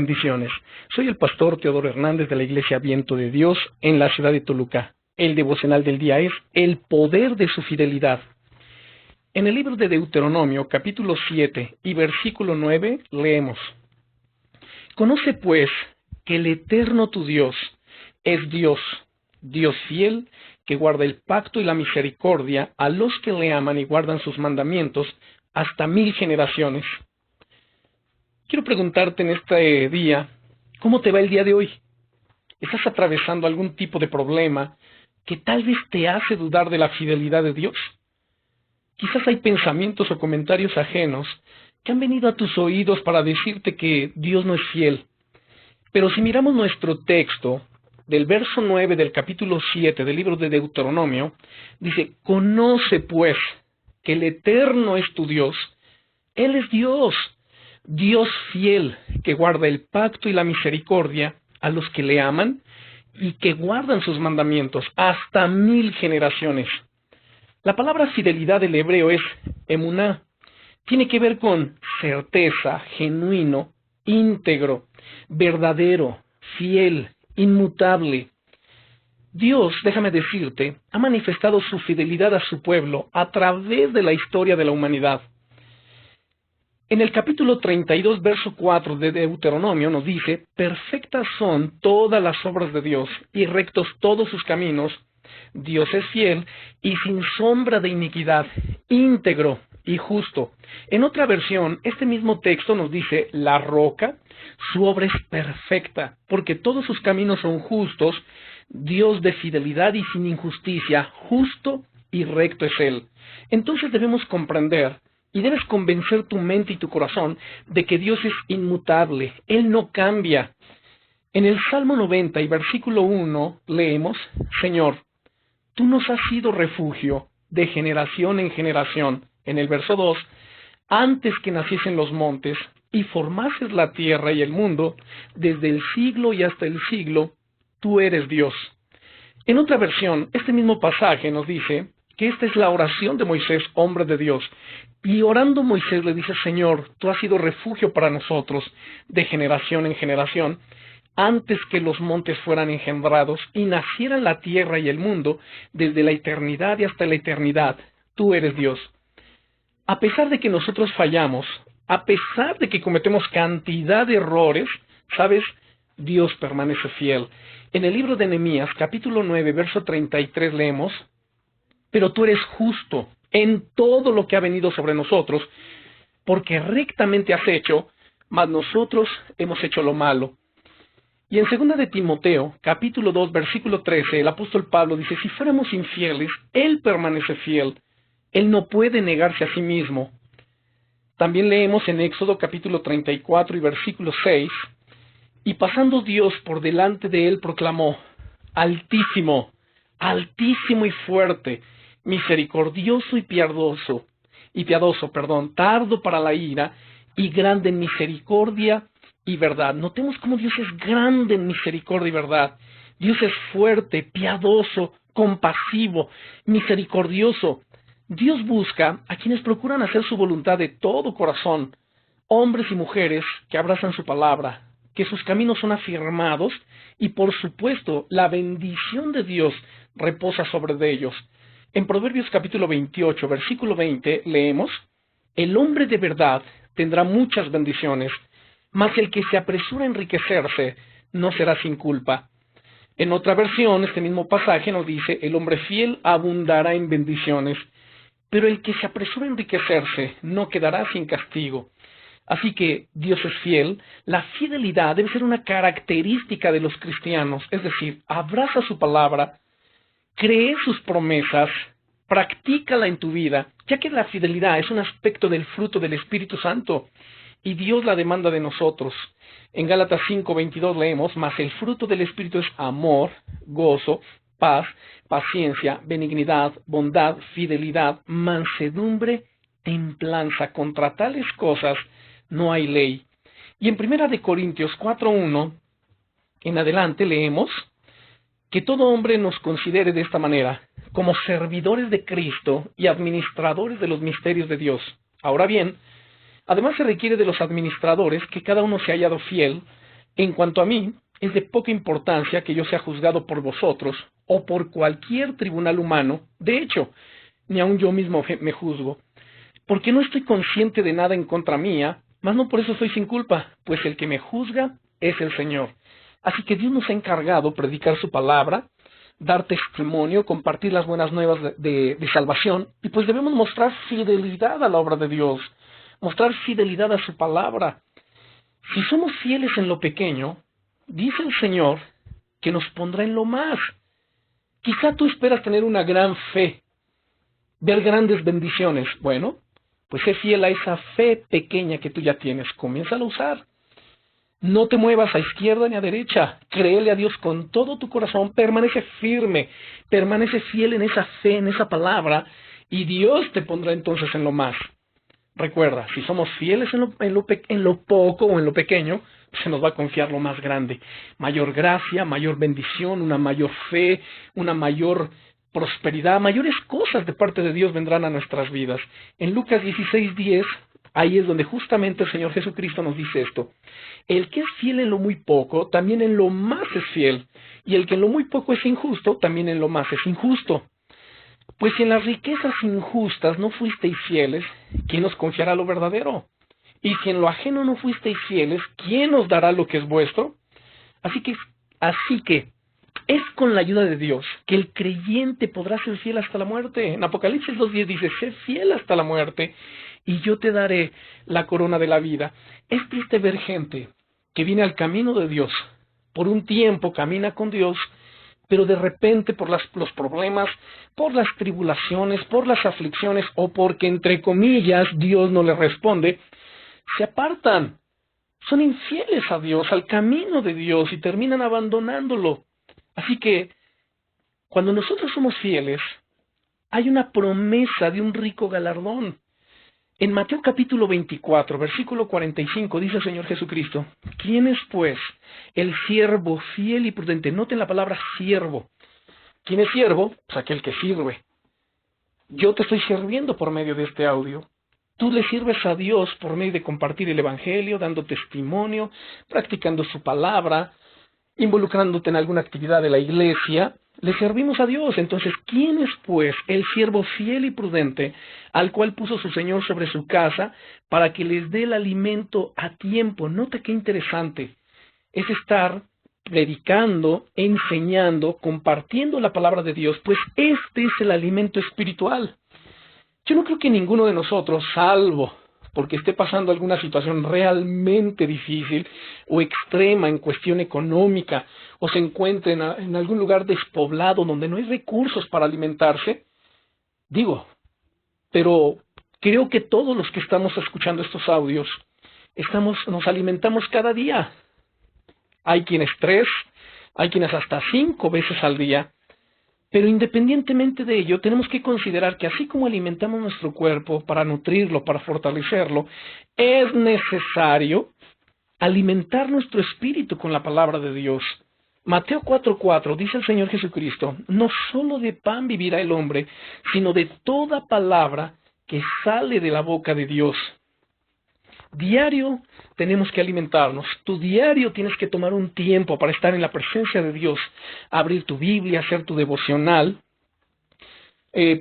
Bendiciones. Soy el pastor Teodoro Hernández de la Iglesia Viento de Dios en la ciudad de Toluca. El devocional del día es el poder de su fidelidad. En el libro de Deuteronomio, capítulo 7 y versículo 9, leemos: Conoce pues que el Eterno tu Dios es Dios, Dios fiel, que guarda el pacto y la misericordia a los que le aman y guardan sus mandamientos hasta 1000 generaciones. Quiero preguntarte en este día, ¿cómo te va el día de hoy? ¿Estás atravesando algún tipo de problema que tal vez te hace dudar de la fidelidad de Dios? Quizás hay pensamientos o comentarios ajenos que han venido a tus oídos para decirte que Dios no es fiel. Pero si miramos nuestro texto, del verso 9 del capítulo 7 del libro de Deuteronomio, dice: Conoce pues que el Eterno es tu Dios. Él es Dios, Dios fiel, que guarda el pacto y la misericordia a los que le aman y que guardan sus mandamientos hasta 1000 generaciones. La palabra fidelidad del hebreo es emuná. Tiene que ver con certeza, genuino, íntegro, verdadero, fiel, inmutable. Dios, déjame decirte, ha manifestado su fidelidad a su pueblo a través de la historia de la humanidad. En el capítulo 32, verso 4 de Deuteronomio nos dice: Perfectas son todas las obras de Dios y rectos todos sus caminos. Dios es fiel y sin sombra de iniquidad, íntegro y justo. En otra versión, este mismo texto nos dice: La roca, su obra es perfecta, porque todos sus caminos son justos. Dios de fidelidad y sin injusticia, justo y recto es Él. Entonces debemos comprender y debes convencer tu mente y tu corazón de que Dios es inmutable, Él no cambia. En el Salmo 90 y versículo 1 leemos: Señor, tú nos has sido refugio de generación en generación. En el verso 2, antes que naciesen los montes y formases la tierra y el mundo, desde el siglo y hasta el siglo, tú eres Dios. En otra versión, este mismo pasaje nos dice que esta es la oración de Moisés, hombre de Dios. Y orando Moisés le dice: Señor, tú has sido refugio para nosotros de generación en generación, antes que los montes fueran engendrados y naciera la tierra y el mundo, desde la eternidad y hasta la eternidad, tú eres Dios. A pesar de que nosotros fallamos, a pesar de que cometemos cantidad de errores, ¿sabes? Dios permanece fiel. En el libro de Nehemías, capítulo 9, verso 33, leemos: Pero tú eres justo en todo lo que ha venido sobre nosotros, porque rectamente has hecho, mas nosotros hemos hecho lo malo. Y en 2 de Timoteo, capítulo 2, versículo 13, el apóstol Pablo dice: Si fuéramos infieles, Él permanece fiel. Él no puede negarse a sí mismo. También leemos en Éxodo, capítulo 34 y versículo 6, y pasando Dios por delante de él proclamó: Altísimo, altísimo y fuerte, misericordioso y piadoso, tardo para la ira y grande en misericordia y verdad. Notemos cómo Dios es grande en misericordia y verdad. Dios es fuerte, piadoso, compasivo, misericordioso. Dios busca a quienes procuran hacer su voluntad de todo corazón, hombres y mujeres que abrazan su palabra, que sus caminos son afirmados y, por supuesto, la bendición de Dios reposa sobre de ellos. En Proverbios capítulo 28, versículo 20, leemos: El hombre de verdad tendrá muchas bendiciones, mas el que se apresura a enriquecerse no será sin culpa. En otra versión, este mismo pasaje nos dice: El hombre fiel abundará en bendiciones, pero el que se apresura a enriquecerse no quedará sin castigo. Así que Dios es fiel. La fidelidad debe ser una característica de los cristianos, es decir, abraza su palabra, cree sus promesas, practícala en tu vida, ya que la fidelidad es un aspecto del fruto del Espíritu Santo y Dios la demanda de nosotros. En Gálatas 5:22 leemos: Mas el fruto del Espíritu es amor, gozo, paz, paciencia, benignidad, bondad, fidelidad, mansedumbre, templanza. Contra tales cosas no hay ley. Y en 1 Corintios 4:1 en adelante leemos que todo hombre nos considere de esta manera, como servidores de Cristo y administradores de los misterios de Dios. Ahora bien, además se requiere de los administradores que cada uno se haya hallado fiel En cuanto a mí, es de poca importancia que yo sea juzgado por vosotros o por cualquier tribunal humano. De hecho, ni aun yo mismo me juzgo, porque no estoy consciente de nada en contra mía, mas no por eso soy sin culpa, pues el que me juzga es el Señor. Así que Dios nos ha encargado predicar su palabra, dar testimonio, compartir las buenas nuevas de salvación, y pues debemos mostrar fidelidad a la obra de Dios, mostrar fidelidad a su palabra. Si somos fieles en lo pequeño, dice el Señor que nos pondrá en lo más. Quizá tú esperas tener una gran fe, ver grandes bendiciones. Bueno, pues sé fiel a esa fe pequeña que tú ya tienes. Comienza a usar. No te muevas a izquierda ni a derecha. Créele a Dios con todo tu corazón. Permanece firme. Permanece fiel en esa fe, en esa palabra. Y Dios te pondrá entonces en lo más. Recuerda, si somos fieles en lo poco o en lo pequeño, se nos va a confiar lo más grande. Mayor gracia, mayor bendición, una mayor fe, una mayor prosperidad, mayores cosas de parte de Dios vendrán a nuestras vidas. En Lucas 16:10, ahí es donde justamente el Señor Jesucristo nos dice esto. El que es fiel en lo muy poco, también en lo más es fiel. Y el que en lo muy poco es injusto, también en lo más es injusto. Pues si en las riquezas injustas no fuisteis fieles, ¿quién os confiará lo verdadero? Y si en lo ajeno no fuisteis fieles, ¿quién os dará lo que es vuestro? Así que es con la ayuda de Dios que el creyente podrá ser fiel hasta la muerte. En Apocalipsis 2:10 dice, sé fiel hasta la muerte y yo te daré la corona de la vida. Es triste ver gente que viene al camino de Dios, por un tiempo camina con Dios, pero de repente por los problemas, por las tribulaciones, por las aflicciones o porque entre comillas Dios no les responde, se apartan. Son infieles a Dios, al camino de Dios y terminan abandonándolo. Así que cuando nosotros somos fieles, hay una promesa de un rico galardón. En Mateo capítulo 24, versículo 45, dice el Señor Jesucristo, ¿quién es pues el siervo fiel y prudente? Noten la palabra siervo. ¿Quién es siervo? Pues aquel que sirve. Yo te estoy sirviendo por medio de este audio. Tú le sirves a Dios por medio de compartir el Evangelio, dando testimonio, practicando su palabra, involucrándote en alguna actividad de la iglesia. Le servimos a Dios. Entonces, ¿quién es pues el siervo fiel y prudente al cual puso su Señor sobre su casa para que les dé el alimento a tiempo? Nota qué interesante. Es estar predicando, enseñando, compartiendo la palabra de Dios, pues este es el alimento espiritual. Yo no creo que ninguno de nosotros, salvo porque esté pasando alguna situación realmente difícil o extrema en cuestión económica, o se encuentre en algún lugar despoblado donde no hay recursos para alimentarse, pero creo que todos los que estamos escuchando estos audios, nos alimentamos cada día. Hay quienes 3, hay quienes hasta 5 veces al día. Pero independientemente de ello, tenemos que considerar que así como alimentamos nuestro cuerpo para nutrirlo, para fortalecerlo, es necesario alimentar nuestro espíritu con la palabra de Dios. Mateo 4:4 dice el Señor Jesucristo, no solo de pan vivirá el hombre, sino de toda palabra que sale de la boca de Dios. Diario tenemos que alimentarnos. Tu diario tienes que tomar un tiempo para estar en la presencia de Dios, abrir tu Biblia, hacer tu devocional.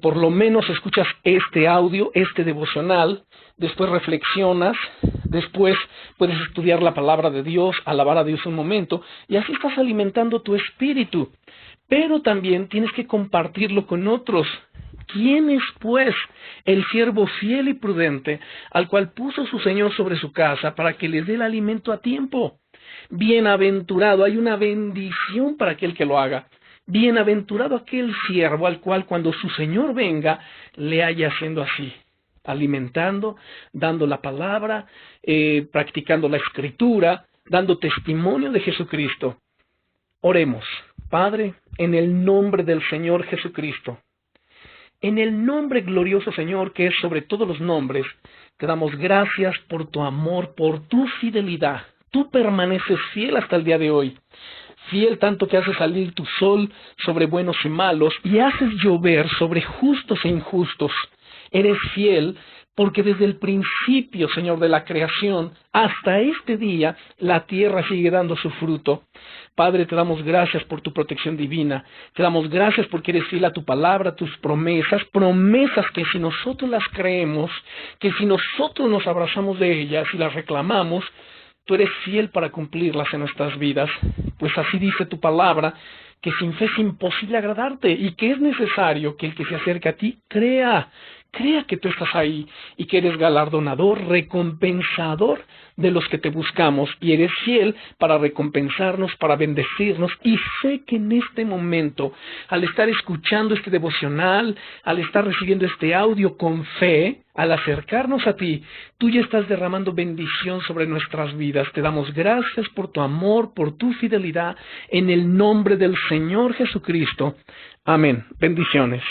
Por lo menos escuchas este audio, este devocional, después reflexionas, después puedes estudiar la palabra de Dios, alabar a Dios un momento, y así estás alimentando tu espíritu. Pero también tienes que compartirlo con otros. ¿Quién es, pues, el siervo fiel y prudente al cual puso su Señor sobre su casa para que les dé el alimento a tiempo? Bienaventurado, hay una bendición para aquel que lo haga. Bienaventurado aquel siervo al cual cuando su Señor venga le haya haciendo así, alimentando, dando la palabra, practicando la escritura, dando testimonio de Jesucristo. Oremos. Padre, en el nombre del Señor Jesucristo, en el nombre glorioso, Señor, que es sobre todos los nombres, te damos gracias por tu amor, por tu fidelidad. Tú permaneces fiel hasta el día de hoy. Fiel tanto que haces salir tu sol sobre buenos y malos y haces llover sobre justos e injustos. Eres fiel porque desde el principio, Señor, de la creación hasta este día, la tierra sigue dando su fruto. Padre, te damos gracias por tu protección divina, te damos gracias porque eres fiel a tu palabra, a tus promesas, promesas que si nosotros las creemos, que si nosotros nos abrazamos de ellas y las reclamamos, tú eres fiel para cumplirlas en nuestras vidas, pues así dice tu palabra, que sin fe es imposible agradarte y que es necesario que el que se acerque a ti crea que tú estás ahí y que eres galardonador, recompensador de los que te buscamos y eres fiel para recompensarnos, para bendecirnos. Y sé que en este momento, al estar escuchando este devocional, al estar recibiendo este audio con fe, al acercarnos a ti, tú ya estás derramando bendición sobre nuestras vidas. Te damos gracias por tu amor, por tu fidelidad, en el nombre del Señor Jesucristo. Amén. Bendiciones.